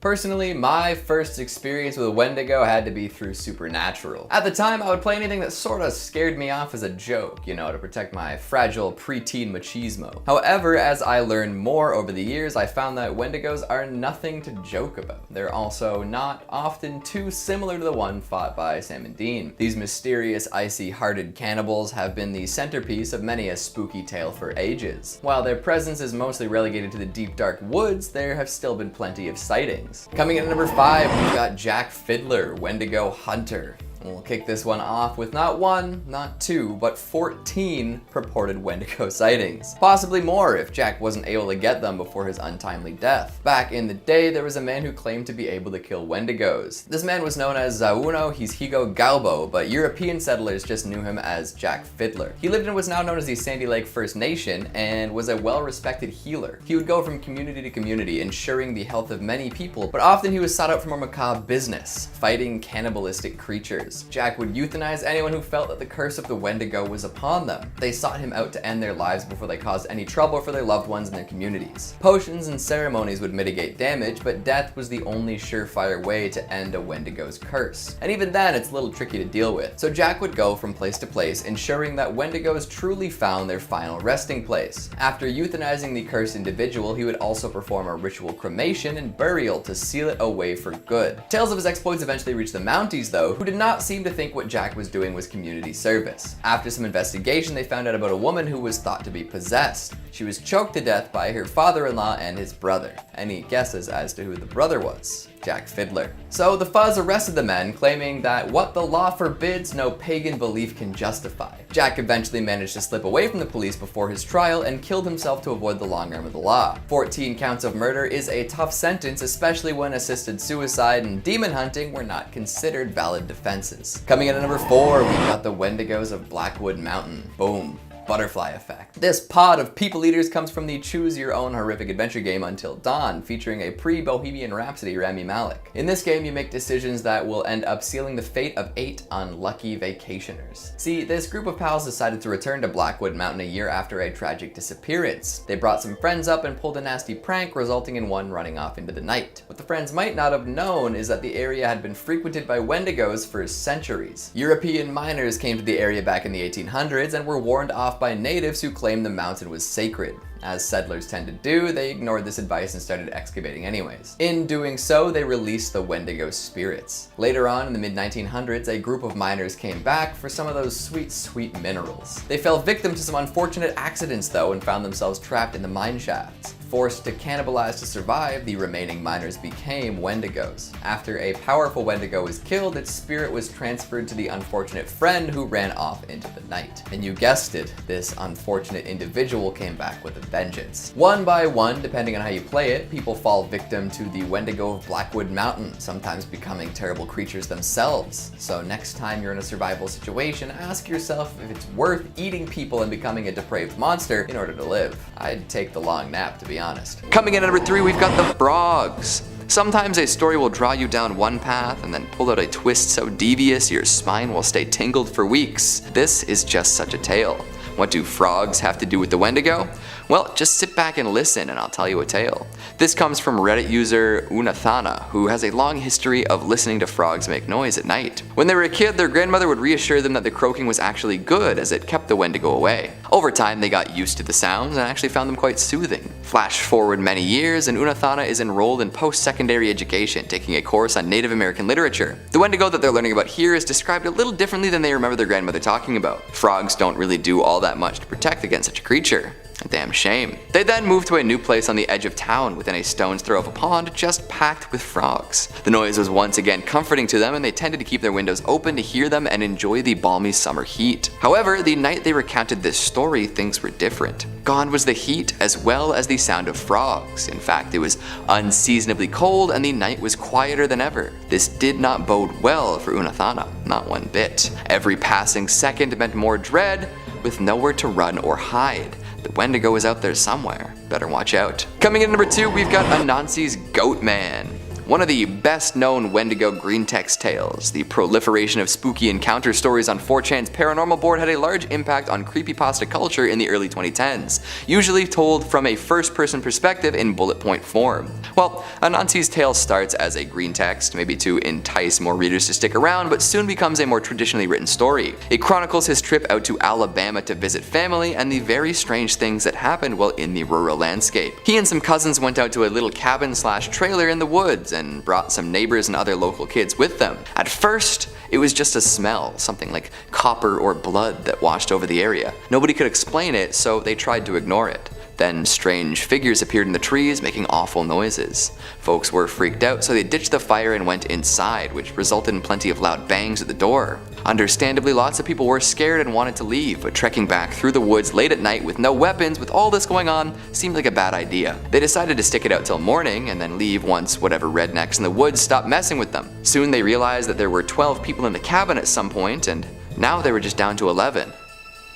Personally, my first experience with a Wendigo had to be through Supernatural. At the time, I would play anything that sorta scared me off as a joke, you know, to protect my fragile preteen machismo. However, as I learned more over the years, I found that Wendigos are nothing to joke about. They're also not often too similar to the one fought by Sam and Dean. These mysterious, icy-hearted cannibals have been the centerpiece of many a spooky tale for ages. While their presence is mostly relegated to the deep, dark woods, there have still been plenty of sightings. Coming in at number 5, we've got Jack Fiddler, Wendigo Hunter. We'll kick this one off with not 1, not 2, but 14 purported Wendigo sightings. Possibly more if Jack wasn't able to get them before his untimely death. Back in the day, there was a man who claimed to be able to kill Wendigos. This man was known as Zauno Hishigo Galbo, but European settlers just knew him as Jack Fiddler. He lived in what's now known as the Sandy Lake First Nation and was a well-respected healer. He would go from community to community, ensuring the health of many people, but often he was sought out for more macabre business, fighting cannibalistic creatures. Jack would euthanize anyone who felt that the curse of the Wendigo was upon them. They sought him out to end their lives before they caused any trouble for their loved ones in their communities. Potions and ceremonies would mitigate damage, but death was the only surefire way to end a Wendigo's curse. And even then, it's a little tricky to deal with. So Jack would go from place to place, ensuring that Wendigos truly found their final resting place. After euthanizing the cursed individual, he would also perform a ritual cremation and burial to seal it away for good. Tales of his exploits eventually reached the Mounties, though, who did not seem to think what Jack was doing was community service. After some investigation, they found out about a woman who was thought to be possessed. She was choked to death by her father-in-law and his brother. Any guesses as to who the brother was? Jack Fiddler. So the Fuzz arrested the men, claiming that what the law forbids, no pagan belief can justify. Jack eventually managed to slip away from the police before his trial and killed himself to avoid the long arm of the law. 14 counts of murder is a tough sentence, especially when assisted suicide and demon hunting were not considered valid defenses. Coming in at number 4, we've got the Wendigos of Blackwood Mountain. Boom. Butterfly effect. This pod of people eaters comes from the choose your own horrific adventure game Until Dawn, featuring a pre-Bohemian Rhapsody Rami Malek. In this game, you make decisions that will end up sealing the fate of 8 unlucky vacationers. See, this group of pals decided to return to Blackwood Mountain a year after a tragic disappearance. They brought some friends up and pulled a nasty prank, resulting in one running off into the night. What the friends might not have known is that the area had been frequented by Wendigos for centuries. European miners came to the area back in the 1800s and were warned off by natives who claimed the mountain was sacred. As settlers tend to do, they ignored this advice and started excavating anyways. In doing so, they released the Wendigo spirits. Later on, in the mid-1900s, a group of miners came back for some of those sweet, sweet minerals. They fell victim to some unfortunate accidents though and found themselves trapped in the mine shafts. Forced to cannibalize to survive, the remaining miners became Wendigos. After a powerful Wendigo was killed, its spirit was transferred to the unfortunate friend who ran off into the night. And you guessed it, this unfortunate individual came back with a vengeance. One by one, depending on how you play it, people fall victim to the Wendigo of Blackwood Mountain, sometimes becoming terrible creatures themselves. So next time you're in a survival situation, ask yourself if it's worth eating people and becoming a depraved monster in order to live. I'd take the long nap, to be honest. Coming in at number 3, we've got the frogs. Sometimes a story will draw you down one path and then pull out a twist so devious your spine will stay tingled for weeks. This is just such a tale. What do frogs have to do with the Wendigo? Well, just sit back and listen and I'll tell you a tale. This comes from Reddit user Unathana, who has a long history of listening to frogs make noise at night. When they were a kid, their grandmother would reassure them that the croaking was actually good as it kept the Wendigo away. Over time, they got used to the sounds and actually found them quite soothing. Flash forward many years and Unathana is enrolled in post-secondary education, taking a course on Native American literature. The Wendigo that they're learning about here is described a little differently than they remember their grandmother talking about. Frogs don't really do all that much to protect against such a creature. A damn shame. They then moved to a new place on the edge of town within a stone's throw of a pond just packed with frogs. The noise was once again comforting to them and they tended to keep their windows open to hear them and enjoy the balmy summer heat. However, the night they recounted this story, things were different. Gone was the heat as well as the sound of frogs. In fact, it was unseasonably cold and the night was quieter than ever. This did not bode well for Unathana, not one bit. Every passing second meant more dread, with nowhere to run or hide. The Wendigo is out there somewhere. Better watch out. Coming in at number 2, we've got Anansi's Goatman. one of the best known Wendigo green text tales. The proliferation of spooky encounter stories on 4chan's paranormal board had a large impact on creepypasta culture in the early 2010s, usually told from a first-person perspective in bullet point form. Well, Anansi's tale starts as a green text, maybe to entice more readers to stick around, but soon becomes a more traditionally written story. It chronicles his trip out to Alabama to visit family and the very strange things that happened while in the rural landscape. He and some cousins went out to a little cabin/trailer in the woods and brought some neighbors and other local kids with them. At first, it was just a smell, something like copper or blood that washed over the area. Nobody could explain it, so they tried to ignore it. Then strange figures appeared in the trees, making awful noises. Folks were freaked out, so they ditched the fire and went inside, which resulted in plenty of loud bangs at the door. Understandably, lots of people were scared and wanted to leave, but trekking back through the woods late at night with no weapons, with all this going on, seemed like a bad idea. They decided to stick it out till morning and then leave once whatever rednecks in the woods stopped messing with them. Soon they realized that there were 12 people in the cabin at some point, and now they were just down to 11.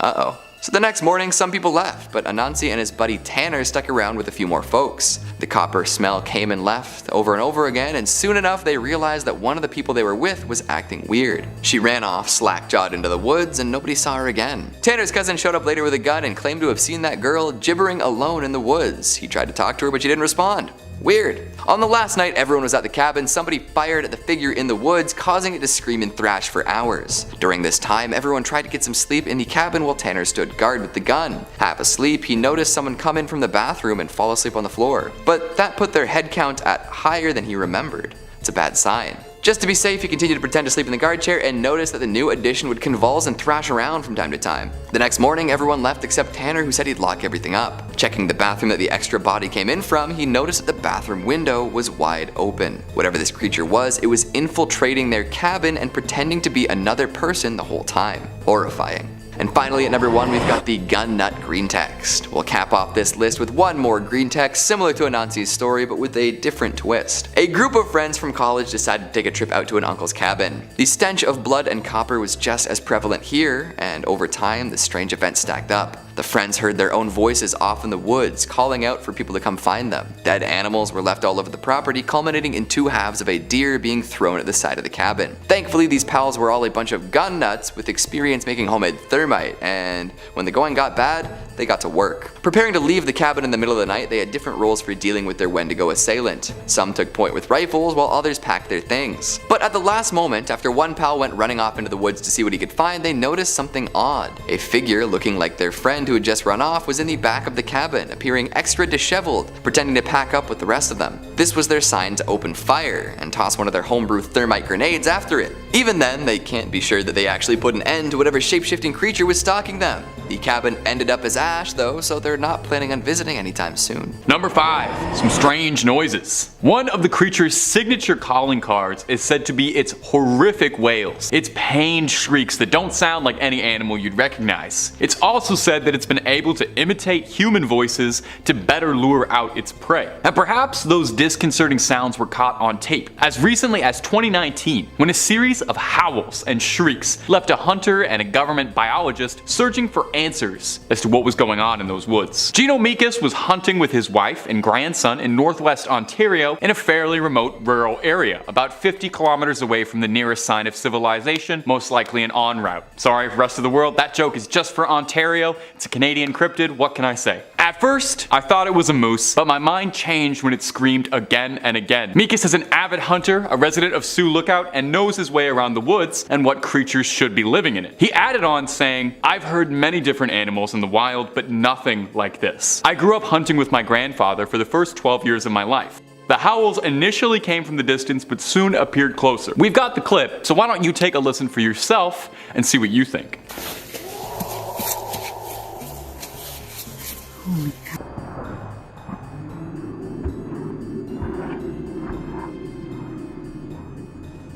Uh-oh. So the next morning, some people left, but Anansi and his buddy Tanner stuck around with a few more folks. The copper smell came and left over and over again, and soon enough they realized that one of the people they were with was acting weird. She ran off slack-jawed into the woods and nobody saw her again. Tanner's cousin showed up later with a gun and claimed to have seen that girl gibbering alone in the woods. He tried to talk to her, but she didn't respond. Weird. On the last night everyone was at the cabin, somebody fired at the figure in the woods, causing it to scream and thrash for hours. During this time, everyone tried to get some sleep in the cabin while Tanner stood guard with the gun. Half asleep, he noticed someone come in from the bathroom and fall asleep on the floor. But that put their head count at higher than he remembered. It's a bad sign. Just to be safe, he continued to pretend to sleep in the guard chair and noticed that the new addition would convulse and thrash around from time to time. The next morning, everyone left except Tanner, who said he'd lock everything up. Checking the bathroom that the extra body came in from, he noticed that the bathroom window was wide open. Whatever this creature was, it was infiltrating their cabin and pretending to be another person the whole time. Horrifying. And finally, at number 1, we've got the gunnut green text. We'll cap off this list with one more green text similar to Anansi's story, but with a different twist. A group of friends from college decided to take a trip out to an uncle's cabin. The stench of blood and copper was just as prevalent here, and over time, the strange event stacked up. The friends heard their own voices off in the woods, calling out for people to come find them. Dead animals were left all over the property, culminating in 2 halves of a deer being thrown at the side of the cabin. Thankfully, these pals were all a bunch of gun nuts with experience making homemade thermite, and when the going got bad, they got to work. Preparing to leave the cabin in the middle of the night, they had different roles for dealing with their Wendigo assailant. Some took point with rifles, while others packed their things. But at the last moment, after one pal went running off into the woods to see what he could find, they noticed something odd. A figure looking like their friend who had just run off was in the back of the cabin, appearing extra disheveled, pretending to pack up with the rest of them. This was their sign to open fire, and toss one of their homebrew thermite grenades after it. Even then, they can't be sure that they actually put an end to whatever shape-shifting creature was stalking them. The cabin ended up as ash though, so they're not planning on visiting anytime soon. Number 5. Some strange noises. One of the creature's signature calling cards is said to be its horrific wails. Its pained shrieks that don't sound like any animal you'd recognize. It's also said that it's been able to imitate human voices to better lure out its prey. And perhaps those disconcerting sounds were caught on tape as recently as 2019, when a series of howls and shrieks left a hunter and a government biologist searching for answers as to what was going on in those woods. Gino Mikas was hunting with his wife and grandson in northwest Ontario in a fairly remote rural area, about 50 kilometers away from the nearest sign of civilization, most likely an en route. Sorry, rest of the world, that joke is just for Ontario. It's a Canadian cryptid, what can I say? At first, I thought it was a moose, but my mind changed when it screamed again and again. Mikas is an avid hunter, a resident of Sioux Lookout, and knows his way around the woods and what creatures should be living in it. He added on saying, "I've heard many different animals in the wild, but nothing like this. I grew up hunting with my grandfather for the first 12 years of my life. The howls initially came from the distance, but soon appeared closer." We've got the clip, so why don't you take a listen for yourself and see what you think.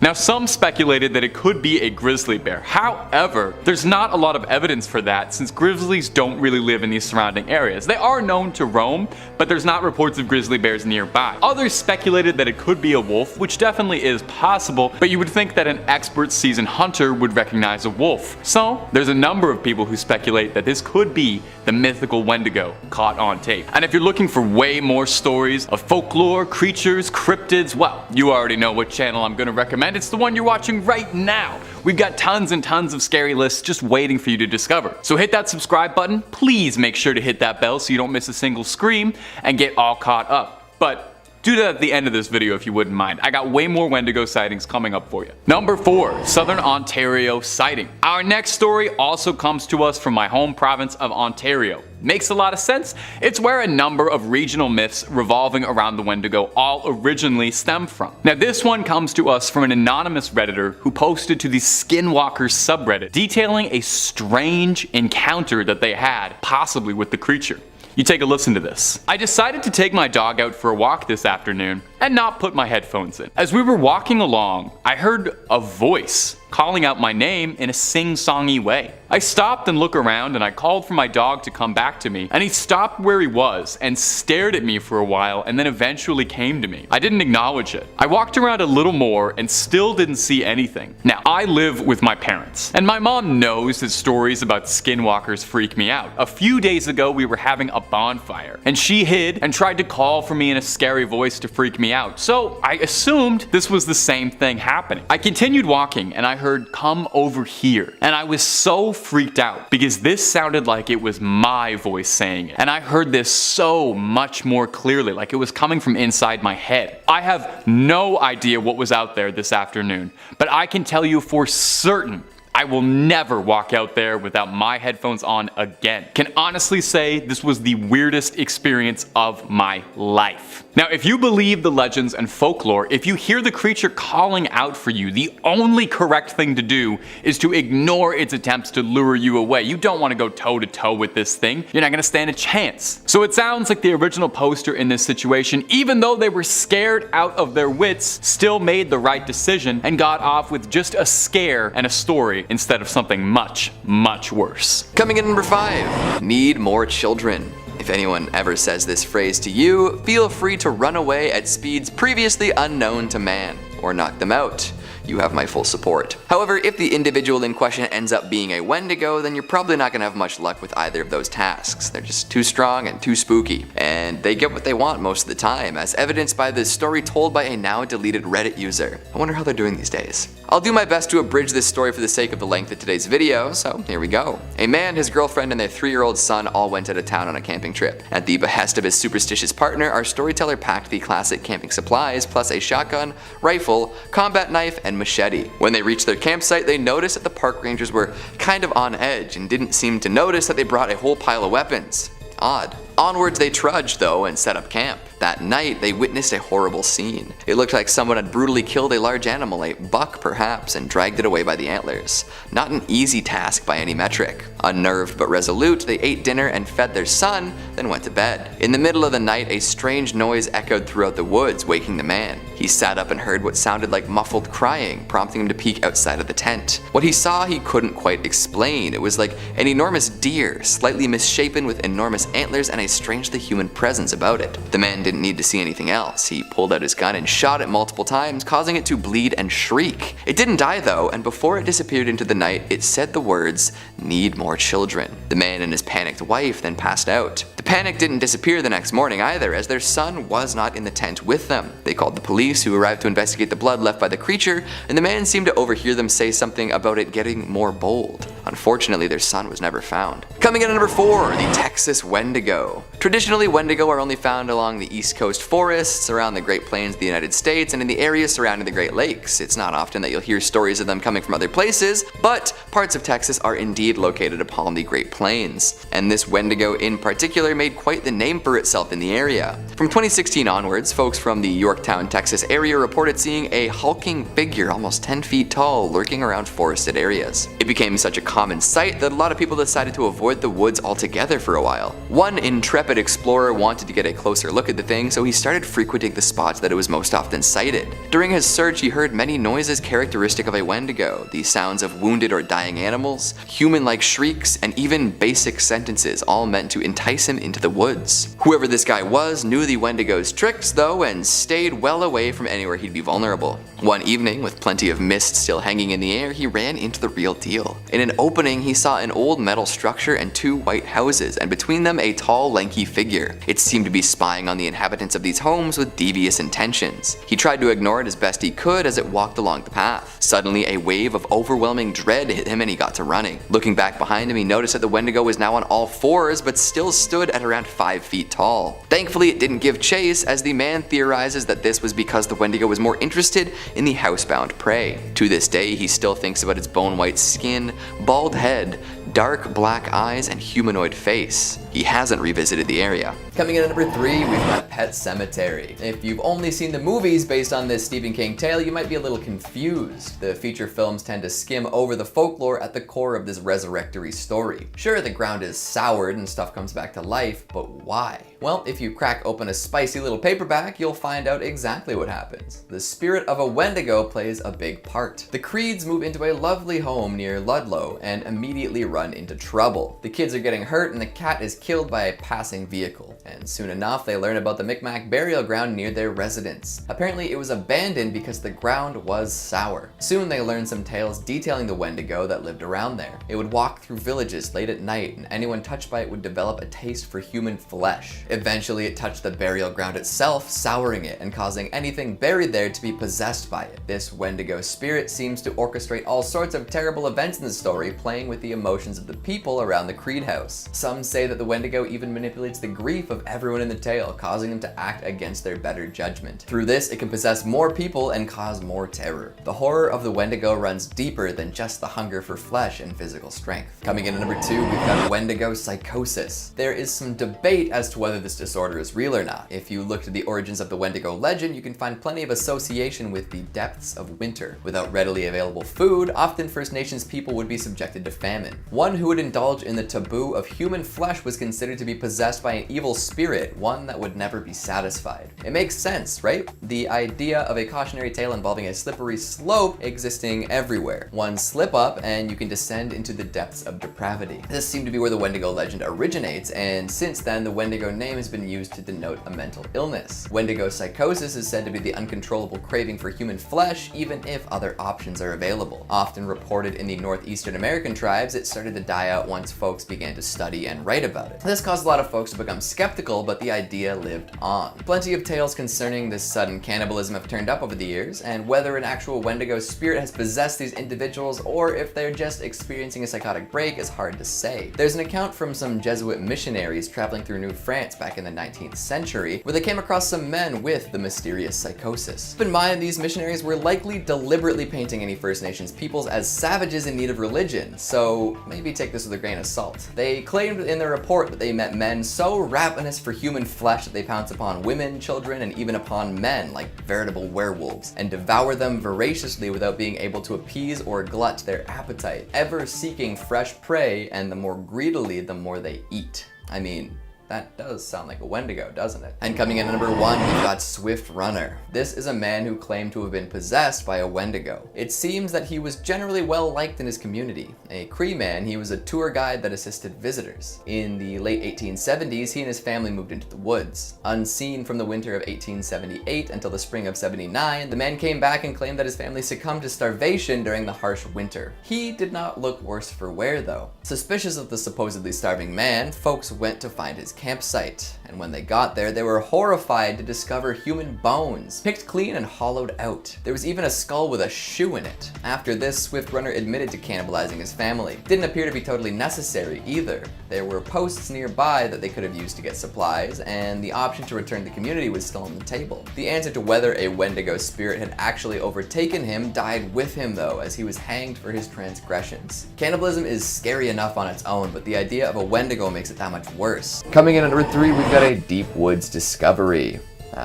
Now, some speculated that it could be a grizzly bear. However, there's not a lot of evidence for that since grizzlies don't really live in these surrounding areas. They are known to roam, but there's not reports of grizzly bears nearby. Others speculated that it could be a wolf, which definitely is possible, but you would think that an expert seasoned hunter would recognize a wolf. So, there's a number of people who speculate that this could be the mythical Wendigo caught on tape. And if you're looking for way more stories of folklore, creatures, cryptids, well, you already know what channel I'm going to recommend. It's the one you're watching right now. We've got tons and tons of scary lists just waiting for you to discover. So hit that subscribe button, please make sure to hit that bell so you don't miss a single scream and get all caught up. But do that at the end of this video if you wouldn't mind. I got way more Wendigo sightings coming up for you. Number 4, Southern Ontario sighting. Our next story also comes to us from my home province of Ontario. Makes a lot of sense. It's where a number of regional myths revolving around the Wendigo all originally stem from. Now this one comes to us from an anonymous Redditor who posted to the Skinwalkers subreddit detailing a strange encounter that they had, possibly with the creature. You take a listen to this. I decided to take my dog out for a walk this afternoon and not put my headphones in. As we were walking along, I heard a voice calling out my name in a sing-songy way. I stopped and looked around and I called for my dog to come back to me, and he stopped where he was and stared at me for a while and then eventually came to me. I didn't acknowledge it. I walked around a little more and still didn't see anything. Now, I live with my parents, and my mom knows that stories about skinwalkers freak me out. A few days ago, we were having a bonfire, and she hid and tried to call for me in a scary voice to freak me out. So I assumed this was the same thing happening. I continued walking and I heard, "Come over here." And I was so freaked out because this sounded like it was my voice saying it. And I heard this so much more clearly, like it was coming from inside my head. I have no idea what was out there this afternoon, but I can tell you for certain I will never walk out there without my headphones on again. Can honestly say this was the weirdest experience of my life. Now, if you believe the legends and folklore, if you hear the creature calling out for you, the only correct thing to do is to ignore its attempts to lure you away. You don't want to go toe to toe with this thing. You're not going to stand a chance. So it sounds like the original poster in this situation, even though they were scared out of their wits, still made the right decision and got off with just a scare and a story instead of something much, much worse. Coming in at number 5, need more children. If anyone ever says this phrase to you, feel free to run away at speeds previously unknown to man, or knock them out. You have my full support. However, if the individual in question ends up being a Wendigo, then you're probably not going to have much luck with either of those tasks. They're just too strong and too spooky. And they get what they want most of the time, as evidenced by this story told by a now deleted Reddit user. I wonder how they're doing these days. I'll do my best to abridge this story for the sake of the length of today's video, so here we go. A man, his girlfriend, and their 3-year-old son all went out of town on a camping trip. At the behest of his superstitious partner, our storyteller packed the classic camping supplies, plus a shotgun, rifle, combat knife, and machete. When they reached their campsite, they noticed that the park rangers were kind of on edge and didn't seem to notice that they brought a whole pile of weapons. Odd. Onwards they trudged though and set up camp. That night they witnessed a horrible scene. It looked like someone had brutally killed a large animal, a buck perhaps, and dragged it away by the antlers. Not an easy task by any metric. Unnerved but resolute, they ate dinner and fed their son, then went to bed. In the middle of the night, a strange noise echoed throughout the woods, waking the man. He sat up and heard what sounded like muffled crying, prompting him to peek outside of the tent. What he saw he couldn't quite explain. It was like an enormous deer, slightly misshapen with enormous antlers and a strangely human presence about it. The man didn't need to see anything else. He pulled out his gun and shot it multiple times, causing it to bleed and shriek. It didn't die though, and before it disappeared into the night, it said the words, "Need more children." The man and his panicked wife then passed out. The panic didn't disappear the next morning either, as their son was not in the tent with them. They called the police, who arrived to investigate the blood left by the creature, and the man seemed to overhear them say something about it getting more bold. Unfortunately, their son was never found. Coming in at number 4, the Texas Wendigo. Traditionally, Wendigo are only found along the East Coast forests, around the Great Plains of the United States, and in the areas surrounding the Great Lakes. It's not often that you'll hear stories of them coming from other places, but parts of Texas are indeed located upon the Great Plains. And this Wendigo in particular made quite the name for itself in the area. From 2016 onwards, folks from the Yorktown, Texas area reported seeing a hulking figure almost 10 feet tall lurking around forested areas. It became such a common sight that a lot of people decided to avoid the woods altogether for a while. One intrepid explorer wanted to get a closer look at the thing, so he started frequenting the spots that it was most often sighted. During his search, he heard many noises characteristic of a Wendigo, the sounds of wounded or dying animals, human-like shrieks, and even basic sentences, all meant to entice him into the woods. Whoever this guy was knew the Wendigo's tricks, though, and stayed well away from anywhere he'd be vulnerable. One evening, with plenty of mist still hanging in the air, he ran into the real deal. In an opening, he saw an old metal structure and two white houses, and between them a tall, lanky figure. It seemed to be spying on the inhabitants of these homes with devious intentions. He tried to ignore it as best he could as it walked along the path. Suddenly, a wave of overwhelming dread hit him and he got to running. Looking back behind him, he noticed that the Wendigo was now on all fours, but still stood at around 5 feet tall. Thankfully, it didn't give chase, as the man theorizes that this was because the Wendigo was more interested in the housebound prey. To this day, he still thinks about its bone-white skin, bald head, dark black eyes, and humanoid face. He hasn't revisited the area. Coming in at number 3, we've got Pet Sematary. If you've only seen the movies based on this Stephen King tale, you might be a little confused. The feature films tend to skim over the folklore at the core of this resurrectory story. Sure, the ground is soured and stuff comes back to life, but why? Well, if you crack open a spicy little paperback, you'll find out exactly what happens. The spirit of a Wendigo plays a big part. The Creeds move into a lovely home near Ludlow and immediately run into trouble. The kids are getting hurt and the cat is killed by a passing vehicle. And soon enough, they learn about the Micmac burial ground near their residence. Apparently, it was abandoned because the ground was sour. Soon they learn some tales detailing the Wendigo that lived around there. It would walk through villages late at night, and anyone touched by it would develop a taste for human flesh. Eventually, it touched the burial ground itself, souring it and causing anything buried there to be possessed by it. This Wendigo spirit seems to orchestrate all sorts of terrible events in the story, playing with the emotions of the people around the Creed house. Some say that the Wendigo even manipulates the grief of everyone in the tale, causing them to act against their better judgment. Through this, it can possess more people and cause more terror. The horror of the Wendigo runs deeper than just the hunger for flesh and physical strength. Coming in at number 2, we've got Wendigo Psychosis. There is some debate as to whether this disorder is real or not. If you look to the origins of the Wendigo legend, you can find plenty of association with the depths of winter. Without readily available food, often First Nations people would be subjected to famine. One who would indulge in the taboo of human flesh was considered to be possessed by an evil spirit, one that would never be satisfied. It makes sense, right? The idea of a cautionary tale involving a slippery slope existing everywhere. One slip up and you can descend into the depths of depravity. This seemed to be where the Wendigo legend originates, and since then the Wendigo name has been used to denote a mental illness. Wendigo Psychosis is said to be the uncontrollable craving for human flesh, even if other options are available. Often reported in the northeastern American tribes, it started to die out once folks began to study and write about it. This caused a lot of folks to become skeptical, but the idea lived on. Plenty of tales concerning this sudden cannibalism have turned up over the years, and whether an actual Wendigo spirit has possessed these individuals or if they're just experiencing a psychotic break is hard to say. There's an account from some Jesuit missionaries traveling through New France back in the 19th century, where they came across some men with the mysterious psychosis. Keep in mind, these missionaries were likely deliberately painting any First Nations peoples as savages in need of religion, so maybe take this with a grain of salt. They claimed in their report that they met men so ravenous for human flesh that they pounce upon women, children, and even upon men like veritable werewolves, and devour them voraciously without being able to appease or glut their appetite, ever seeking fresh prey, and the more greedily the more they eat. I mean, that does sound like a Wendigo, doesn't it? And coming in at number 1, we've got Roadrunner. This is a man who claimed to have been possessed by a Wendigo. It seems that he was generally well liked in his community. A Cree man, he was a tour guide that assisted visitors. In the late 1870s, he and his family moved into the woods. Unseen from the winter of 1878 until the spring of 79, the man came back and claimed that his family succumbed to starvation during the harsh winter. He did not look worse for wear, though. Suspicious of the supposedly starving man, folks went to find his campsite, and when they got there, they were horrified to discover human bones, picked clean and hollowed out. There was even a skull with a shoe in it. After this, Roadrunner admitted to cannibalizing his family. Didn't appear to be totally necessary either. There were posts nearby that they could have used to get supplies, and the option to return to the community was still on the table. The answer to whether a Wendigo spirit had actually overtaken him died with him, though, as he was hanged for his transgressions. Cannibalism is scary enough on its own, but the idea of a Wendigo makes it that much worse. Coming in at number 3, we've got a deep woods discovery.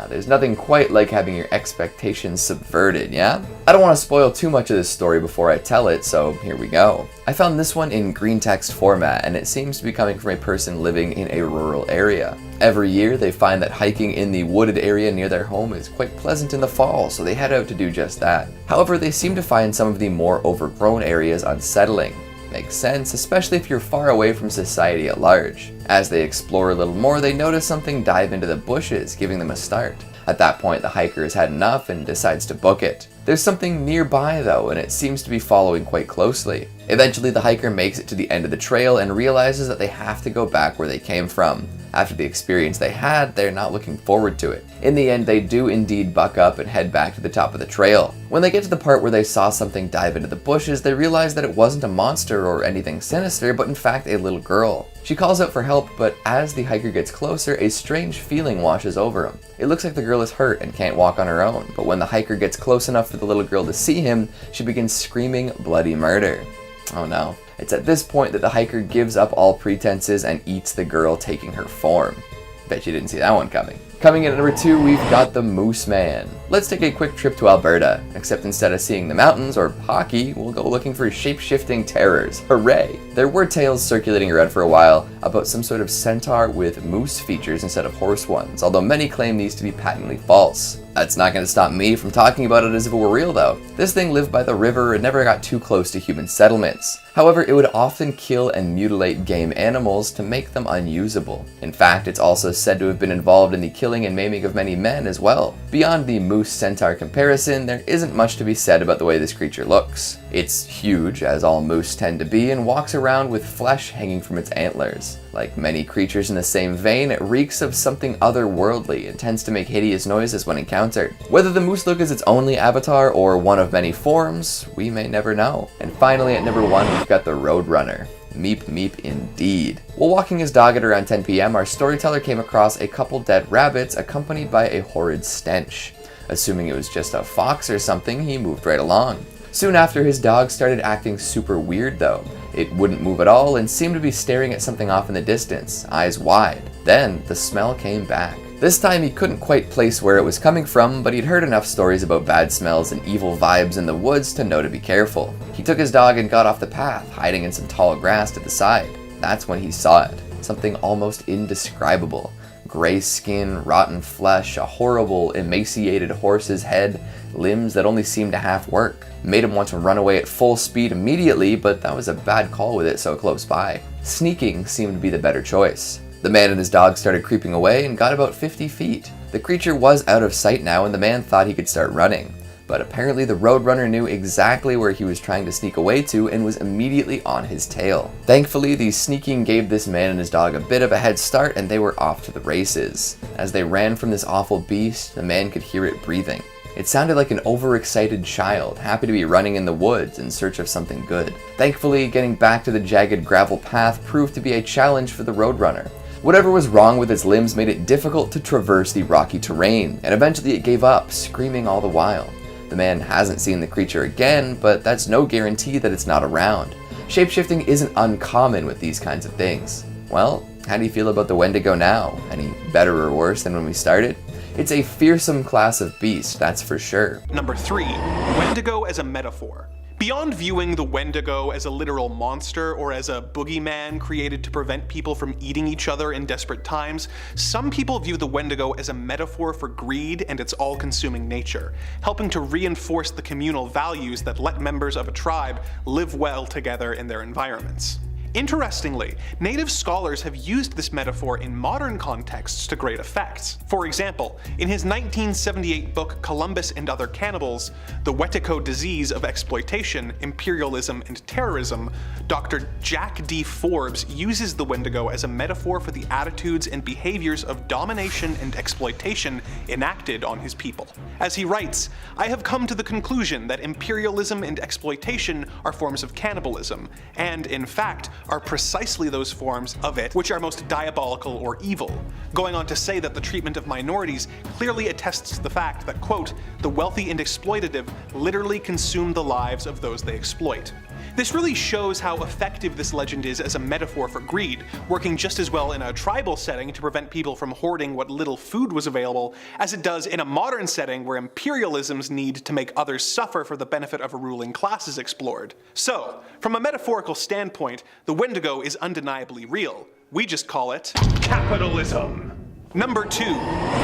There's nothing quite like having your expectations subverted, yeah? I don't want to spoil too much of this story before I tell it, so here we go. I found this one in green text format, and it seems to be coming from a person living in a rural area. Every year, they find that hiking in the wooded area near their home is quite pleasant in the fall, so they head out to do just that. However, they seem to find some of the more overgrown areas unsettling. Makes sense, especially if you're far away from society at large. As they explore a little more, they notice something dive into the bushes, giving them a start. At that point, the hiker has had enough and decides to book it. There's something nearby though, and it seems to be following quite closely. Eventually, the hiker makes it to the end of the trail and realizes that they have to go back where they came from. After the experience they had, they're not looking forward to it. In the end, they do indeed buck up and head back to the top of the trail. When they get to the part where they saw something dive into the bushes, they realize that it wasn't a monster or anything sinister, but in fact a little girl. She calls out for help, but as the hiker gets closer, a strange feeling washes over him. It looks like the girl is hurt and can't walk on her own, but when the hiker gets close enough for the little girl to see him, she begins screaming bloody murder. Oh no. It's at this point that the hiker gives up all pretenses and eats the girl, taking her form. Bet you didn't see that one coming. Coming in at number 2, we've got the Mooseman. Let's take a quick trip to Alberta, except instead of seeing the mountains or hockey, we'll go looking for shape-shifting terrors. Hooray! There were tales circulating around for a while about some sort of centaur with moose features instead of horse ones, although many claim these to be patently false. That's not going to stop me from talking about it as if it were real though. This thing lived by the river and never got too close to human settlements. However, it would often kill and mutilate game animals to make them unusable. In fact, it's also said to have been involved in the killing and maiming of many men as well. Beyond the moose-centaur comparison, there isn't much to be said about the way this creature looks. It's huge, as all moose tend to be, and walks around with flesh hanging from its antlers. Like many creatures in the same vein, it reeks of something otherworldly and tends to make hideous noises when encountered. Whether the moose look is its only avatar or one of many forms, we may never know. And finally, at number 1, we've got the Roadrunner. Meep meep indeed. While walking his dog at around 10 p.m, our storyteller came across a couple dead rabbits accompanied by a horrid stench. Assuming it was just a fox or something, he moved right along. Soon after, his dog started acting super weird though. It wouldn't move at all and seemed to be staring at something off in the distance, eyes wide. Then the smell came back. This time he couldn't quite place where it was coming from, but he'd heard enough stories about bad smells and evil vibes in the woods to know to be careful. He took his dog and got off the path, hiding in some tall grass to the side. That's when he saw it. Something almost indescribable. Gray skin, rotten flesh, a horrible, emaciated horse's head, limbs that only seemed to half work. Made him want to run away at full speed immediately, but that was a bad call with it so close by. Sneaking seemed to be the better choice. The man and his dog started creeping away and got about 50 feet. The creature was out of sight now and the man thought he could start running. But apparently the Roadrunner knew exactly where he was trying to sneak away to and was immediately on his tail. Thankfully, the sneaking gave this man and his dog a bit of a head start and they were off to the races. As they ran from this awful beast, the man could hear it breathing. It sounded like an overexcited child, happy to be running in the woods in search of something good. Thankfully, getting back to the jagged gravel path proved to be a challenge for the Roadrunner. Whatever was wrong with its limbs made it difficult to traverse the rocky terrain, and eventually it gave up, screaming all the while. The man hasn't seen the creature again, but that's no guarantee that it's not around. Shapeshifting isn't uncommon with these kinds of things. Well, how do you feel about the Wendigo now? Any better or worse than when we started? It's a fearsome class of beast, that's for sure. Number 3, Wendigo as a metaphor. Beyond viewing the Wendigo as a literal monster or as a boogeyman created to prevent people from eating each other in desperate times, some people view the Wendigo as a metaphor for greed and its all-consuming nature, helping to reinforce the communal values that let members of a tribe live well together in their environments. Interestingly, native scholars have used this metaphor in modern contexts to great effect. For example, in his 1978 book Columbus and Other Cannibals, The Wetico Disease of Exploitation, Imperialism, and Terrorism, Dr. Jack D. Forbes uses the Wendigo as a metaphor for the attitudes and behaviors of domination and exploitation enacted on his people. As he writes, "I have come to the conclusion that imperialism and exploitation are forms of cannibalism, and, in fact, are precisely those forms of it which are most diabolical or evil," going on to say that the treatment of minorities clearly attests to the fact that, quote, "the wealthy and exploitative literally consume the lives of those they exploit." This really shows how effective this legend is as a metaphor for greed, working just as well in a tribal setting to prevent people from hoarding what little food was available as it does in a modern setting where imperialism's need to make others suffer for the benefit of a ruling class is explored. So, from a metaphorical standpoint, the Wendigo is undeniably real. We just call it capitalism. Number 2.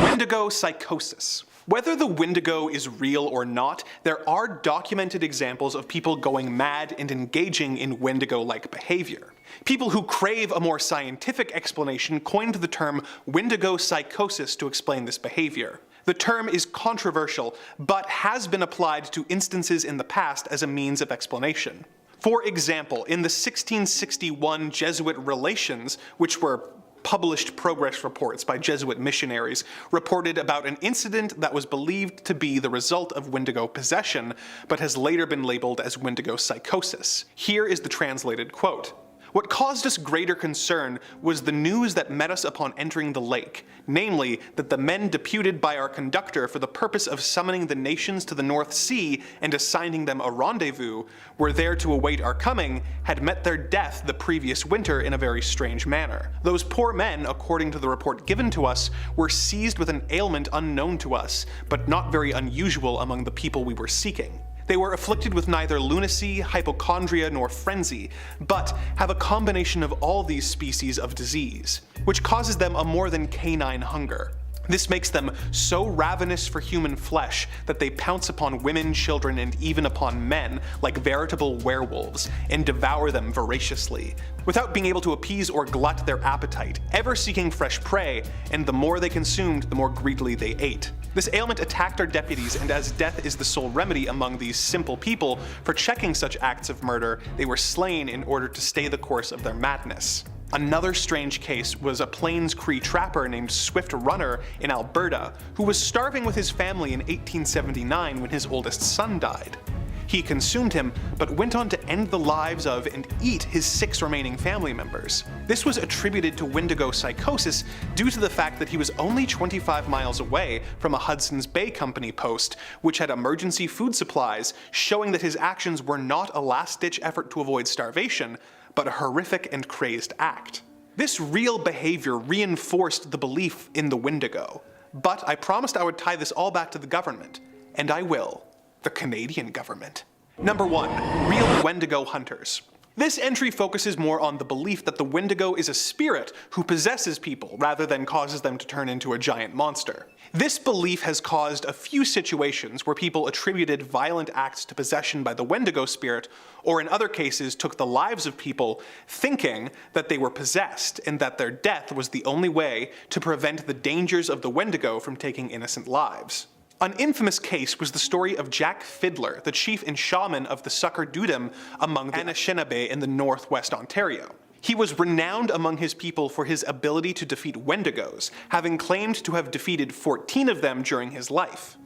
Wendigo psychosis. Whether the Wendigo is real or not, there are documented examples of people going mad and engaging in Wendigo-like behavior. People who crave a more scientific explanation coined the term Wendigo psychosis to explain this behavior. The term is controversial, but has been applied to instances in the past as a means of explanation. For example, in the 1661 Jesuit Relations, which were published progress reports by Jesuit missionaries, reported about an incident that was believed to be the result of Wendigo possession, but has later been labeled as Wendigo psychosis. Here is the translated quote. What caused us greater concern was the news that met us upon entering the lake, namely, that the men deputed by our conductor for the purpose of summoning the nations to the North Sea and assigning them a rendezvous, were there to await our coming, had met their death the previous winter in a very strange manner. Those poor men, according to the report given to us, were seized with an ailment unknown to us, but not very unusual among the people we were seeking. They were afflicted with neither lunacy, hypochondria, nor frenzy, but have a combination of all these species of disease, which causes them a more than canine hunger. This makes them so ravenous for human flesh that they pounce upon women, children, and even upon men like veritable werewolves, and devour them voraciously, without being able to appease or glut their appetite, ever seeking fresh prey, and the more they consumed, the more greedily they ate. This ailment attacked our deputies, and as death is the sole remedy among these simple people for checking such acts of murder, they were slain in order to stay the course of their madness. Another strange case was a Plains Cree trapper named Swift Runner in Alberta, who was starving with his family in 1879 when his oldest son died. He consumed him, but went on to end the lives of and eat his 6 remaining family members. This was attributed to Wendigo psychosis due to the fact that he was only 25 miles away from a Hudson's Bay Company post, which had emergency food supplies, showing that his actions were not a last-ditch effort to avoid starvation, but a horrific and crazed act. This real behavior reinforced the belief in the Wendigo. But I promised I would tie this all back to the government, and I will. The Canadian government. Number 1. Real Wendigo hunters. This entry focuses more on the belief that the Wendigo is a spirit who possesses people rather than causes them to turn into a giant monster. This belief has caused a few situations where people attributed violent acts to possession by the Wendigo spirit, or in other cases took the lives of people thinking that they were possessed and that their death was the only way to prevent the dangers of the Wendigo from taking innocent lives. An infamous case was the story of Jack Fiddler, the chief and shaman of the Sucker Dudum among the Anishinaabe in the northwest Ontario. He was renowned among his people for his ability to defeat Wendigos, having claimed to have defeated 14 of them during his life.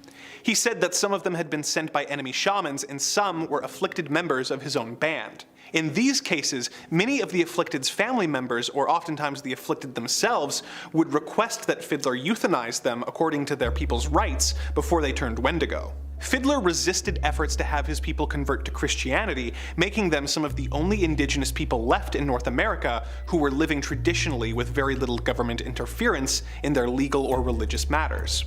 He said that some of them had been sent by enemy shamans and some were afflicted members of his own band. In these cases, many of the afflicted's family members, or oftentimes the afflicted themselves, would request that Fiddler euthanize them according to their people's rites before they turned Wendigo. Fiddler resisted efforts to have his people convert to Christianity, making them some of the only indigenous people left in North America who were living traditionally with very little government interference in their legal or religious matters.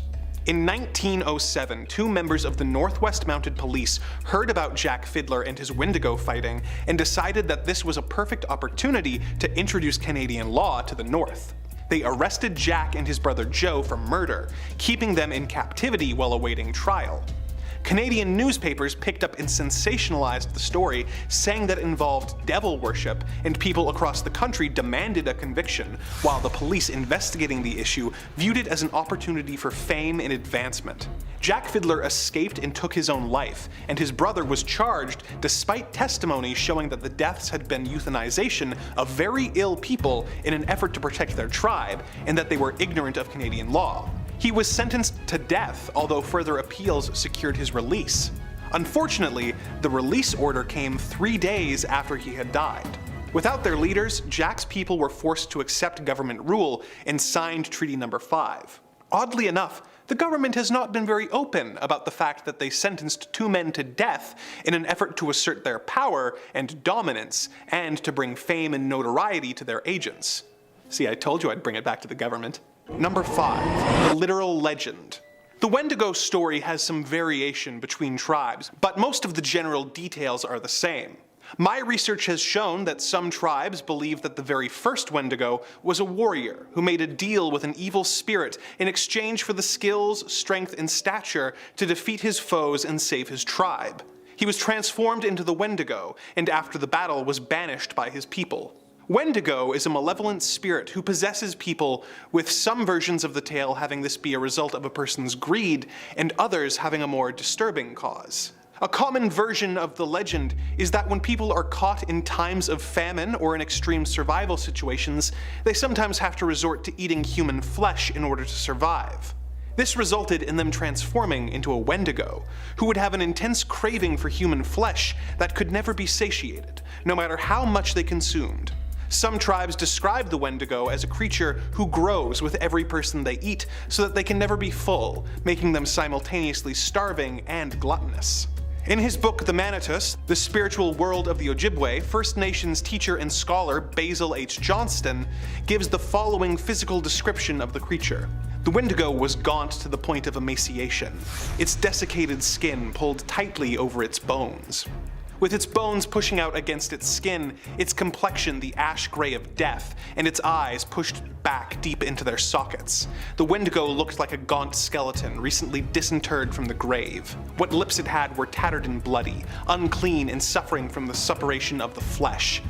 In 1907, 2 members of the Northwest Mounted Police heard about Jack Fiddler and his Wendigo fighting and decided that this was a perfect opportunity to introduce Canadian law to the North. They arrested Jack and his brother Joe for murder, keeping them in captivity while awaiting trial. Canadian newspapers picked up and sensationalized the story, saying that it involved devil worship, and people across the country demanded a conviction, while the police investigating the issue viewed it as an opportunity for fame and advancement. Jack Fiddler escaped and took his own life, and his brother was charged despite testimony showing that the deaths had been euthanization of very ill people in an effort to protect their tribe, and that they were ignorant of Canadian law. He was sentenced to death, although further appeals secured his release. Unfortunately, the release order came 3 days after he had died. Without their leaders, Jack's people were forced to accept government rule and signed Treaty No. 5. Oddly enough, the government has not been very open about the fact that they sentenced 2 men to death in an effort to assert their power and dominance, and to bring fame and notoriety to their agents. See, I told you I'd bring it back to the government. Number 5. The literal legend. The Wendigo story has some variation between tribes, but most of the general details are the same. My research has shown that some tribes believe that the very first Wendigo was a warrior who made a deal with an evil spirit in exchange for the skills, strength, and stature to defeat his foes and save his tribe. He was transformed into the Wendigo, and after the battle was banished by his people. Wendigo is a malevolent spirit who possesses people, with some versions of the tale having this be a result of a person's greed, and others having a more disturbing cause. A common version of the legend is that when people are caught in times of famine or in extreme survival situations, they sometimes have to resort to eating human flesh in order to survive. This resulted in them transforming into a Wendigo, who would have an intense craving for human flesh that could never be satiated, no matter how much they consumed. Some tribes describe the Wendigo as a creature who grows with every person they eat so that they can never be full, making them simultaneously starving and gluttonous. In his book The Manitus, The Spiritual World of the Ojibwe, First Nations teacher and scholar Basil H. Johnston gives the following physical description of the creature. The Wendigo was gaunt to the point of emaciation, its desiccated skin pulled tightly over its bones. With its bones pushing out against its skin, its complexion the ash gray of death, and its eyes pushed back deep into their sockets, the Wendigo looked like a gaunt skeleton recently disinterred from the grave. What lips it had were tattered and bloody, unclean and suffering from the suppuration of the flesh.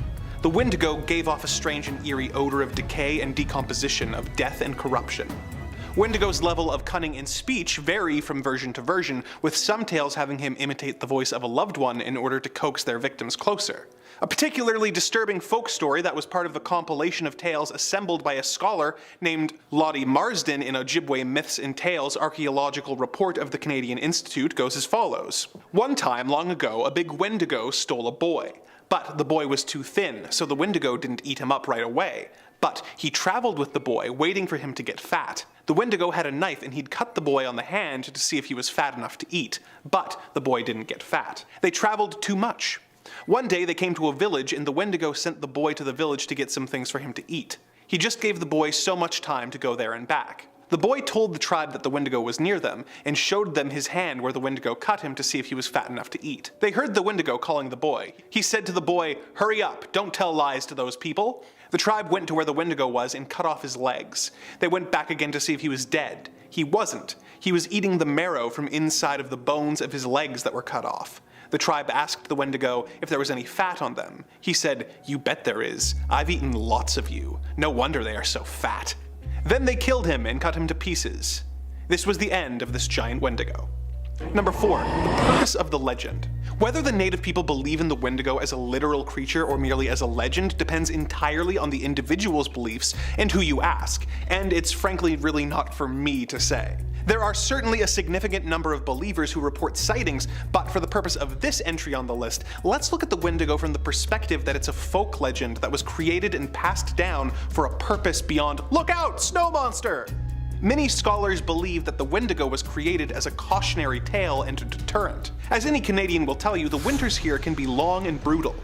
The Wendigo gave off a strange and eerie odor of decay and decomposition, of death and corruption. Wendigo's level of cunning in speech vary from version to version, with some tales having him imitate the voice of a loved one in order to coax their victims closer. A particularly disturbing folk story that was part of the compilation of tales assembled by a scholar named Lottie Marsden in Ojibwe Myths and Tales Archaeological Report of the Canadian Institute goes as follows. One time, long ago, a big Wendigo stole a boy. But the boy was too thin, so the Wendigo didn't eat him up right away. But he traveled with the boy, waiting for him to get fat. The Wendigo had a knife and he'd cut the boy on the hand to see if he was fat enough to eat. But the boy didn't get fat. They traveled too much. One day they came to a village and the Wendigo sent the boy to the village to get some things for him to eat. He just gave the boy so much time to go there and back. The boy told the tribe that the Wendigo was near them, and showed them his hand where the Wendigo cut him to see if he was fat enough to eat. They heard the Wendigo calling the boy. He said to the boy, "Hurry up, don't tell lies to those people." The tribe went to where the Wendigo was and cut off his legs. They went back again to see if he was dead. He wasn't. He was eating the marrow from inside of the bones of his legs that were cut off. The tribe asked the Wendigo if there was any fat on them. He said, "You bet there is. I've eaten lots of you. No wonder they are so fat." Then they killed him and cut him to pieces. This was the end of this giant Wendigo. Number 4. The purpose of the legend. Whether the native people believe in the Wendigo as a literal creature or merely as a legend depends entirely on the individual's beliefs and who you ask, and it's frankly really not for me to say. There are certainly a significant number of believers who report sightings, but for the purpose of this entry on the list, let's look at the Wendigo from the perspective that it's a folk legend that was created and passed down for a purpose beyond "Look out, snow monster!" Many scholars believe that the Wendigo was created as a cautionary tale and a deterrent. As any Canadian will tell you, the winters here can be long and brutal.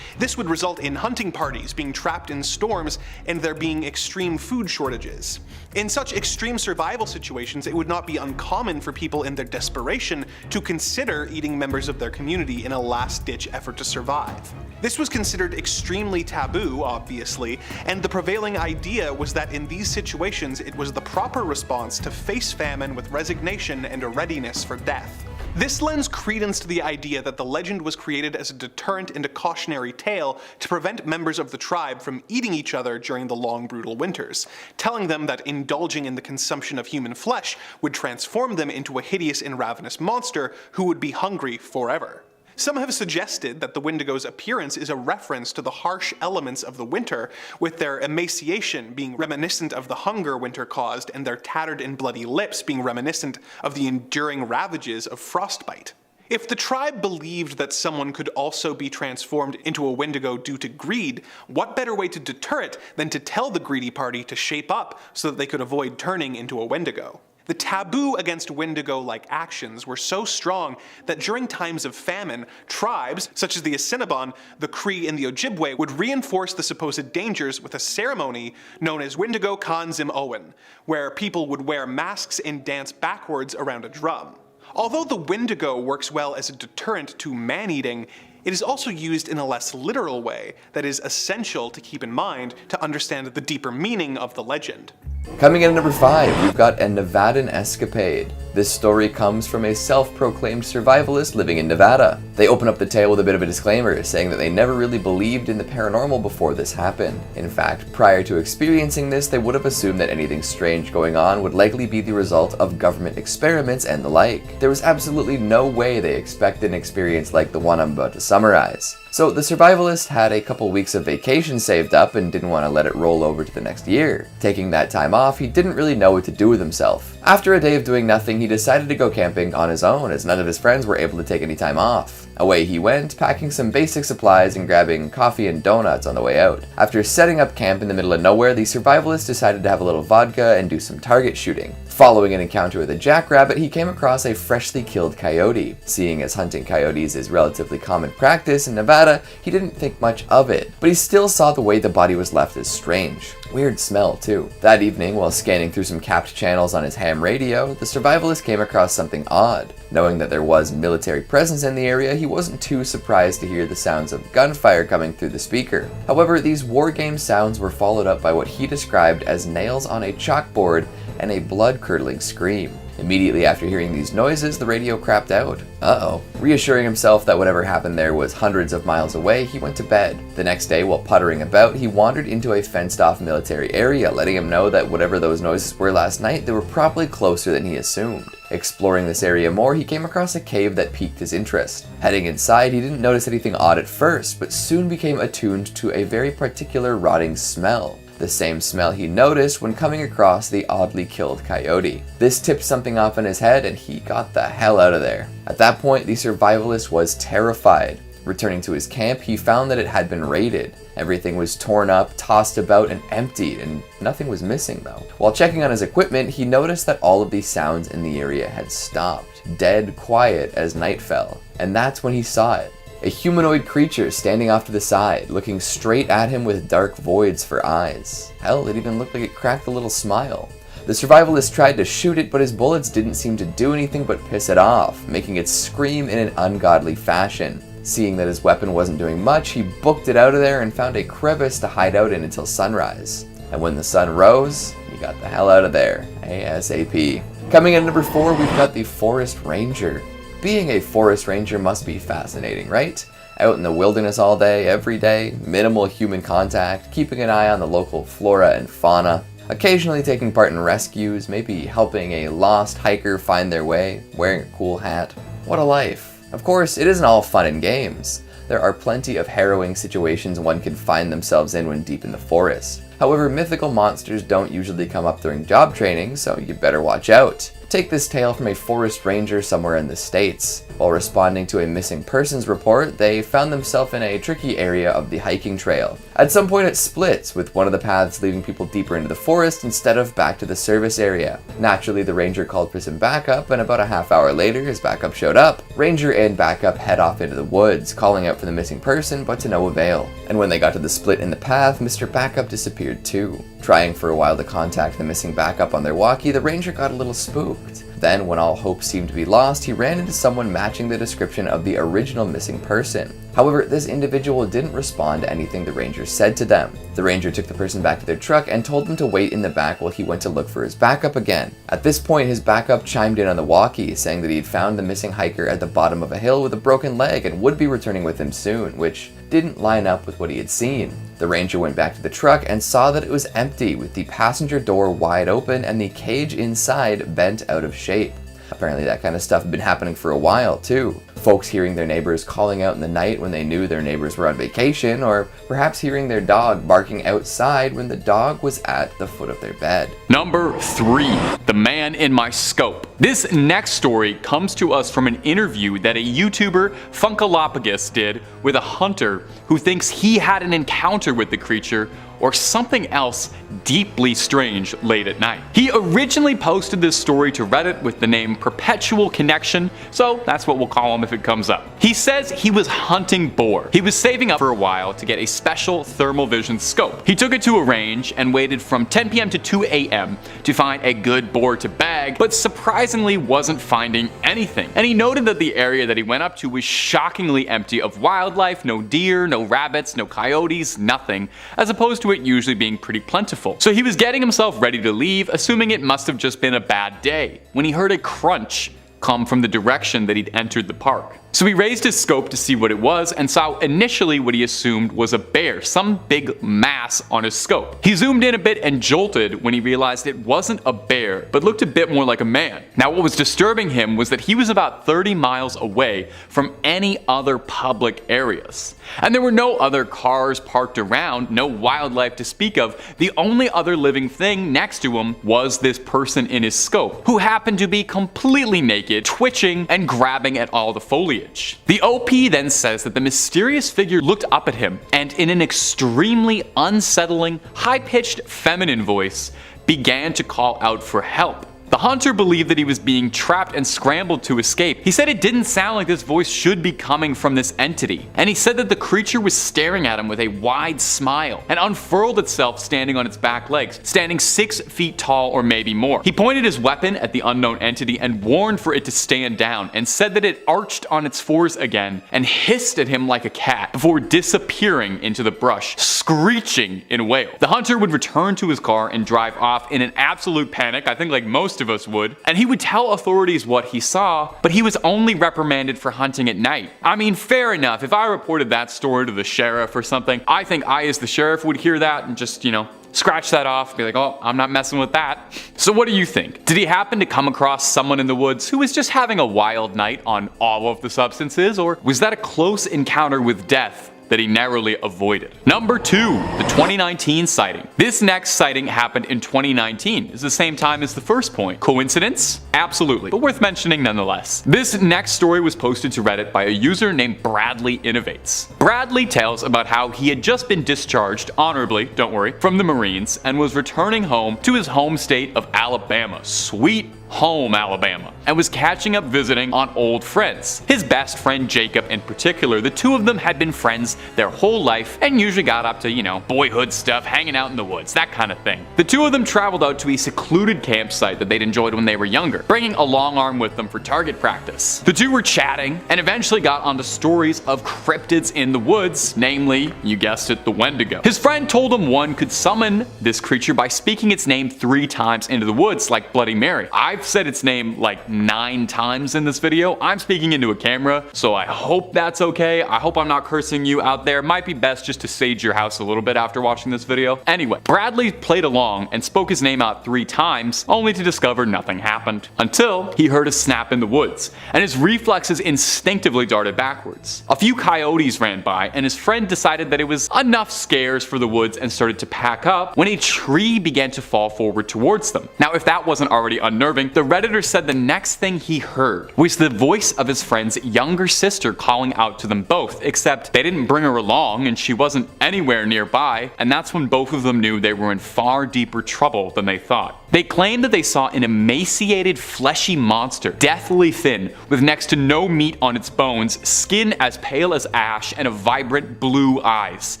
This would result in hunting parties being trapped in storms and there being extreme food shortages. In such extreme survival situations, it would not be uncommon for people in their desperation to consider eating members of their community in a last-ditch effort to survive. This was considered extremely taboo, obviously, and the prevailing idea was that in these situations it was the proper response to face famine with resignation and a readiness for death. This lends credence to the idea that the legend was created as a deterrent and a cautionary tale to prevent members of the tribe from eating each other during the long, brutal winters, telling them that indulging in the consumption of human flesh would transform them into a hideous and ravenous monster who would be hungry forever. Some have suggested that the Wendigo's appearance is a reference to the harsh elements of the winter, with their emaciation being reminiscent of the hunger winter caused and their tattered and bloody lips being reminiscent of the enduring ravages of frostbite. If the tribe believed that someone could also be transformed into a Wendigo due to greed, what better way to deter it than to tell the greedy party to shape up so that they could avoid turning into a Wendigo? The taboo against Wendigo-like actions were so strong that during times of famine, tribes, such as the Assiniboine, the Cree, and the Ojibwe, would reinforce the supposed dangers with a ceremony known as Wendigo Kanzim Owen, where people would wear masks and dance backwards around a drum. Although the Wendigo works well as a deterrent to man-eating, it is also used in a less literal way that is essential to keep in mind to understand the deeper meaning of the legend. Coming in at number 5, we've got a Nevadan escapade. This story comes from a self-proclaimed survivalist living in Nevada. They open up the tale with a bit of a disclaimer, saying that they never really believed in the paranormal before this happened. In fact, prior to experiencing this, they would have assumed that anything strange going on would likely be the result of government experiments and the like. There was absolutely no way they expected an experience like the one I'm about to summarize. So the survivalist had a couple weeks of vacation saved up and didn't want to let it roll over to the next year. Taking that time off, he didn't really know what to do with himself. After a day of doing nothing, he decided to go camping on his own, as none of his friends were able to take any time off. Away he went, packing some basic supplies and grabbing coffee and donuts on the way out. After setting up camp in the middle of nowhere, the survivalist decided to have a little vodka and do some target shooting. Following an encounter with a jackrabbit, he came across a freshly killed coyote. Seeing as hunting coyotes is relatively common practice in Nevada, he didn't think much of it, but he still saw the way the body was left as strange. Weird smell too. That evening, while scanning through some capped channels on his ham radio, the survivalist came across something odd. Knowing that there was military presence in the area, he wasn't too surprised to hear the sounds of gunfire coming through the speaker. However, these wargame sounds were followed up by what he described as nails on a chalkboard and a blood-curdling scream. Immediately after hearing these noises, the radio crapped out. Uh-oh. Reassuring himself that whatever happened there was hundreds of miles away, he went to bed. The next day, while puttering about, he wandered into a fenced-off military area, letting him know that whatever those noises were last night, they were probably closer than he assumed. Exploring this area more, he came across a cave that piqued his interest. Heading inside, he didn't notice anything odd at first, but soon became attuned to a very particular rotting smell. The same smell he noticed when coming across the oddly killed coyote. This tipped something off in his head and he got the hell out of there. At that point, the survivalist was terrified. Returning to his camp, he found that it had been raided. Everything was torn up, tossed about, and emptied, and nothing was missing though. While checking on his equipment, he noticed that all of these sounds in the area had stopped, dead quiet as night fell. And that's when he saw it. A humanoid creature standing off to the side, looking straight at him with dark voids for eyes. Hell, it even looked like it cracked a little smile. The survivalist tried to shoot it, but his bullets didn't seem to do anything but piss it off, making it scream in an ungodly fashion. Seeing that his weapon wasn't doing much, he booked it out of there and found a crevice to hide out in until sunrise. And when the sun rose, he got the hell out of there, ASAP. Coming in at number 4, we've got the Forest Ranger. Being a forest ranger must be fascinating, right? Out in the wilderness all day, every day, minimal human contact, keeping an eye on the local flora and fauna, occasionally taking part in rescues, maybe helping a lost hiker find their way, wearing a cool hat. What a life. Of course, it isn't all fun and games. There are plenty of harrowing situations one can find themselves in when deep in the forest. However, mythical monsters don't usually come up during job training, so you better watch out. Take this tale from a forest ranger somewhere in the States. While responding to a missing persons report, they found themselves in a tricky area of the hiking trail. At some point it splits, with one of the paths leading people deeper into the forest instead of back to the service area. Naturally, the ranger called for some backup, and about a half hour later his backup showed up. Ranger and backup head off into the woods, calling out for the missing person, but to no avail. And when they got to the split in the path, Mr. Backup disappeared too. Trying for a while to contact the missing backup on their walkie, the ranger got a little spooked. Then, when all hope seemed to be lost, he ran into someone matching the description of the original missing person. However, this individual didn't respond to anything the ranger said to them. The ranger took the person back to their truck and told them to wait in the back while he went to look for his backup again. At this point, his backup chimed in on the walkie, saying that he'd found the missing hiker at the bottom of a hill with a broken leg and would be returning with him soon, which didn't line up with what he had seen. The ranger went back to the truck and saw that it was empty, with the passenger door wide open and the cage inside bent out of shape. Apparently that kind of stuff had been happening for a while too. Folks hearing their neighbors calling out in the night when they knew their neighbors were on vacation, or perhaps hearing their dog barking outside when the dog was at the foot of their bed. Number 3, the man in my scope. This next story comes to us from an interview that a YouTuber, Funkalopagus, did with a hunter who thinks he had an encounter with the creature or something else deeply strange late at night. He originally posted this story to Reddit with the name Perpetual Connection, so that's what we'll call him if it comes up. He says he was hunting boar. He was saving up for a while to get a special thermal vision scope. He took it to a range and waited from 10 p.m. to 2 a.m. to find a good boar to bag, but surprisingly wasn't finding anything. And he noted that the area that he went up to was shockingly empty of wildlife, no deer, no rabbits, no coyotes, nothing, as opposed to it usually being pretty plentiful. So he was getting himself ready to leave, assuming it must have just been a bad day, when he heard a crunch come from the direction that he'd entered the park. So he raised his scope to see what it was and saw initially what he assumed was a bear, some big mass on his scope. He zoomed in a bit and jolted when he realized it wasn't a bear, but looked a bit more like a man. Now what was disturbing him was that he was about 30 miles away from any other public areas. And there were no other cars parked around, no wildlife to speak of. The only other living thing next to him was this person in his scope, who happened to be completely naked, twitching and grabbing at all the foliage. The OP then says that the mysterious figure looked up at him and in an extremely unsettling, high-pitched feminine voice began to call out for help. The hunter believed that he was being trapped and scrambled to escape. He said it didn't sound like this voice should be coming from this entity, and he said that the creature was staring at him with a wide smile and unfurled itself standing on its back legs, standing 6 feet tall or maybe more. He pointed his weapon at the unknown entity and warned for it to stand down, and said that it arched on its fours again and hissed at him like a cat before disappearing into the brush, screeching in wail. The hunter would return to his car and drive off in an absolute panic, I think like most of us would, and he would tell authorities what he saw, but he was only reprimanded for hunting at night. I mean, fair enough. If I reported that story to the sheriff or something, I think I as the sheriff would hear that and just, scratch that off, be like, oh, I'm not messing with that. So what do you think? Did he happen to come across someone in the woods who was just having a wild night on all of the substances, or was that a close encounter with death that he narrowly avoided? Number 2, the 2019 sighting. This next sighting happened in 2019. It's the same time as the first point. Coincidence? Absolutely, but worth mentioning nonetheless. This next story was posted to Reddit by a user named Bradley Innovates. Bradley tells about how he had just been discharged, honorably, don't worry, from the Marines and was returning home to his home state of Alabama. Sweet home Alabama, and was catching up visiting on old friends. His best friend Jacob in particular. The two of them had been friends their whole life and usually got up to, boyhood stuff, hanging out in the woods, that kind of thing. The two of them traveled out to a secluded campsite that they'd enjoyed when they were younger, bringing a long arm with them for target practice. The two were chatting and eventually got onto stories of cryptids in the woods, namely, you guessed it, the Wendigo. His friend told him one could summon this creature by speaking its name 3 times into the woods like Bloody Mary. I've said its name like 9 times in this video. I'm speaking into a camera, so I hope that's okay. I hope I'm not cursing you out there. Might be best just to sage your house a little bit after watching this video. Anyway, Bradley played along and spoke his name out 3 times, only to discover nothing happened. Until he heard a snap in the woods, and his reflexes instinctively darted backwards. A few coyotes ran by, and his friend decided that it was enough scares for the woods and started to pack up when a tree began to fall forward towards them. Now, if that wasn't already unnerving, the Redditor said the next thing he heard was the voice of his friend's younger sister calling out to them both, except they didn't bring her along and she wasn't anywhere nearby, and that's when both of them knew they were in far deeper trouble than they thought. They claimed that they saw an emaciated, fleshy monster, deathly thin, with next to no meat on its bones, skin as pale as ash, and a vibrant blue eyes.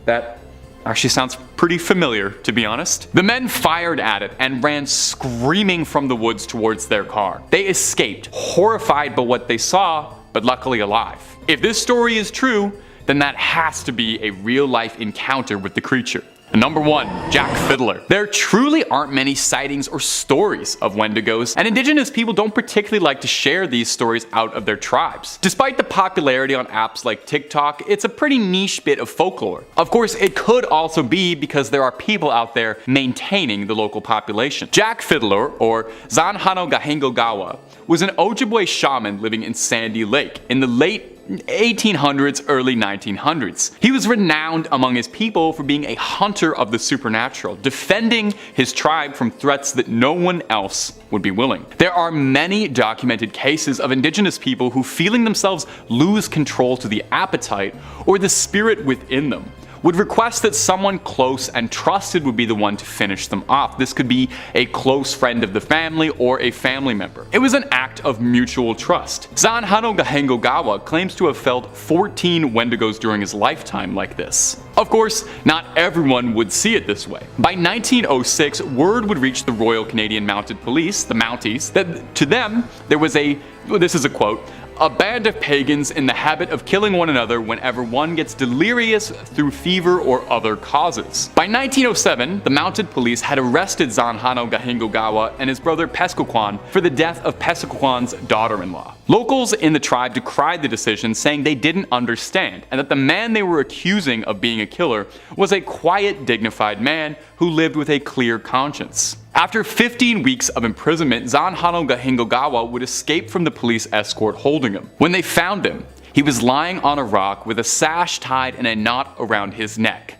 That actually sounds pretty familiar, to be honest. The men fired at it and ran screaming from the woods towards their car. They escaped, horrified by what they saw, but luckily alive. If this story is true, then that has to be a real-life encounter with the creature. Number 1, Jack Fiddler. There truly aren't many sightings or stories of Wendigos, and indigenous people don't particularly like to share these stories out of their tribes. Despite the popularity on apps like TikTok, it's a pretty niche bit of folklore. Of course, it could also be because there are people out there maintaining the local population. Jack Fiddler, or Zanhano Gahengogawa, was an Ojibwe shaman living in Sandy Lake in the late 1800s, early 1900s. He was renowned among his people for being a hunter of the supernatural, defending his tribe from threats that no one else would be willing. There are many documented cases of indigenous people who, feeling themselves lose control to the appetite or the spirit within them, would request that someone close and trusted would be the one to finish them off. This could be a close friend of the family or a family member. It was an act of mutual trust. Zanhano Gahengogawa claims to have felled 14 Wendigos during his lifetime like this. Of course, not everyone would see it this way. By 1906, word would reach the Royal Canadian Mounted Police, the Mounties, that to them there was this is a quote, "a band of pagans in the habit of killing one another whenever one gets delirious through fever or other causes." By 1907, the mounted police had arrested Zanhano Gahengogawa and his brother Pescoquan for the death of Pescoquan's daughter-in-law. Locals in the tribe decried the decision, saying they didn't understand, and that the man they were accusing of being a killer was a quiet, dignified man who lived with a clear conscience. After 15 weeks of imprisonment, Zanhano Gahengogawa would escape from the police escort holding him. When they found him, he was lying on a rock with a sash tied in a knot around his neck.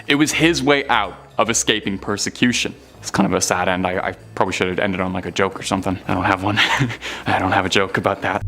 It was his way out of escaping persecution. It's kind of a sad end. I probably should have ended on like a joke or something. I don't have one. I don't have a joke about that.